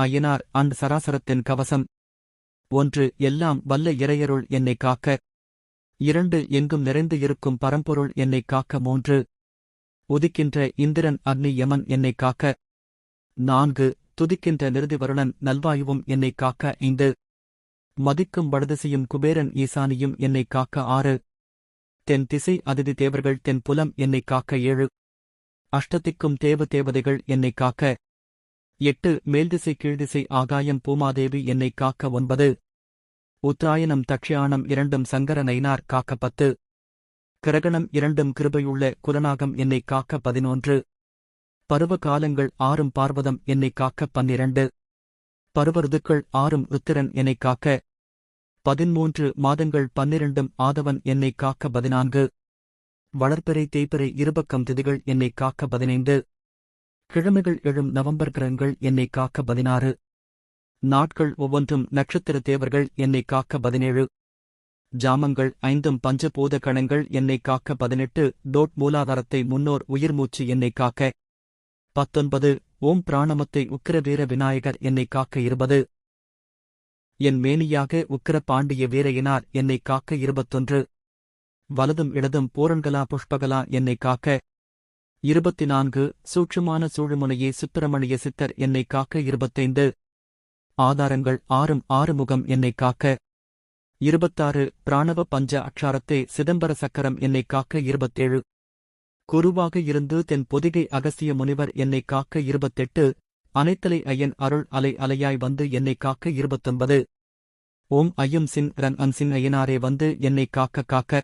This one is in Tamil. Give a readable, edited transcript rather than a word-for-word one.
அய்யனார் அண்ட் சராசரத்தின் கவசம். 1. எல்லாம் வல்ல இறையருள் என்னைக் காக்க. 2. எங்கும் நிறைந்து இருக்கும் பரம்பொருள் என்னைக் காக்க. 3. உதிக்கின்ற இந்திரன் அக்னி யமன் என்னைக் காக்க. 4. துதிக்கின்ற நிருதிவருணன் நல்வாயுவும் என்னைக் காக்க. 5. மதிக்கும் வடதிசையும் குபேரன் ஈசானியும் என்னைக் காக்க. 6. தென் திசை அதிதி தேவர்கள் தென் புலம் என்னைக் காக்க. 7. அஷ்டதிக்கும் தேவதைகள் என்னைக் காக்க. 8. மேல்திசை கீழ்திசை ஆகாயம் பூமாதேவி என்னைக் காக்க. 9. உத்தராயணம் தக்ஷயானம் 2 சங்கர நயினார் காக்க. 10. கிரகணம் 2 கிருபையுள்ள குலநாகம் என்னைக் காக்க. 11. பருவ காலங்கள் 6 பார்வதம் என்னைக் காக்க. 12. பருவருதுக்கள் 6 ருத்திரன் என்னைக் காக்க. 13 மாதங்கள் 12 ஆதவன் என்னைக் காக்க. 14. வளர்பிறை தேய்பிறை இருபக்கம் திதிகள் என்னைக் காக்க. 15. கிழமைகள் 7 நவம்பர் கிரகங்கள் என்னைக் காக்க. 16. நாட்கள் ஒவ்வொன்றும் நட்சத்திர தேவர்கள் என்னைக் காக்க. 17. ஜாமங்கள் 5 பஞ்சபூத கணங்கள் என்னைக் காக்க. 18. டோட் மூலாதாரத்தை முன்னோர் உயிர்மூச்சு என்னைக் காக்க. 19. ஓம் பிராணமத்தை உக்கிரவீர விநாயகர் என்னைக் காக்க. 20. என் மேனியாக உக்கிர பாண்டிய வீரையினார் என்னைக் காக்க. 21. வலதும் இடதும் பூரண்கலா புஷ்பகலா என்னைக் காக்க. 24. சூட்சுமான சூழுமுனையே சுப்பிரமணிய சித்தர் என்னைக் காக்க. 25. ஆதாரங்கள் 6 முகம் என்னைக் காக்க. 26. பிராணவ பஞ்ச அக்ஷாரத்தை சிதம்பர சக்கரம் என்னைக் காக்க. 27. குருவாக இருந்து தென் பொதிகை அகசிய முனிவர் என்னைக் காக்க. 28. அனைத்தலை ஐயன் அருள் அலை அலையாய் வந்து என்னைக் காக்க. 29. ஓம் ஐயம் சின் ரன் அன் சின் ஐயனாரே வந்து என்னைக் காக்க.